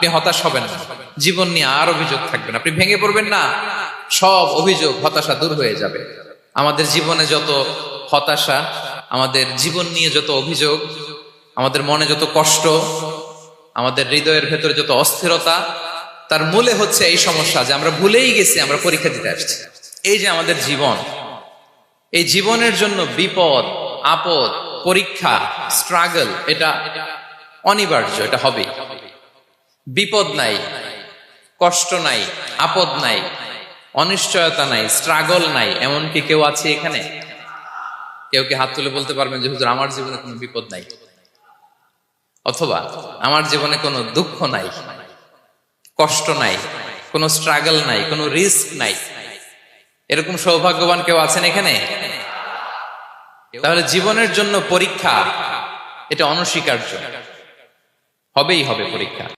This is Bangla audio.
আপনি হতাশ হবেন না, জীবন নিয়ে আর অভিযোগ থাকবে না, আপনি ভেঙে পড়বেন না, সব অভিযোগ হতাশা দূর হয়ে যাবে। আমাদের জীবনে যত হতাশা, আমাদের জীবন নিয়ে যত অভিযোগ, আমাদের মনে যত কষ্ট, আমাদের হৃদয়ের ভেতরে যত অস্থিরতা, তার মূলে হচ্ছে এই সমস্যা যে আমরা ভুলেই গেছি আমরা পরীক্ষা দিতে আসছি। এই যে আমাদের জীবন, এই জীবনের জন্য বিপদ, আপদ, পরীক্ষা, স্ট্রাগল, এটা অনিবার্য, এটা হবে। বিপদ নাই, কষ্ট নাই, আপদ নাই, অনিশ্চয়তা নাই, স্ট্রাগল নাই, এমনকি কেউ আছে এখানে? কেউ কি হাত তুলে বলতে পারবেন যে হুজুর আমার জীবনে কোনো বিপদ নাই, অথবা আমার জীবনে কোনো দুঃখ নাই, কষ্ট নাই, কোনো স্ট্রাগল নাই, কোনো রিস্ক নাই? এরকম সৌভাগ্যবান কেউ আছেন এখানে? তাহলে জীবনের জন্য পরীক্ষা, এটা অনস্বীকার্য, হবেই হবে পরীক্ষা।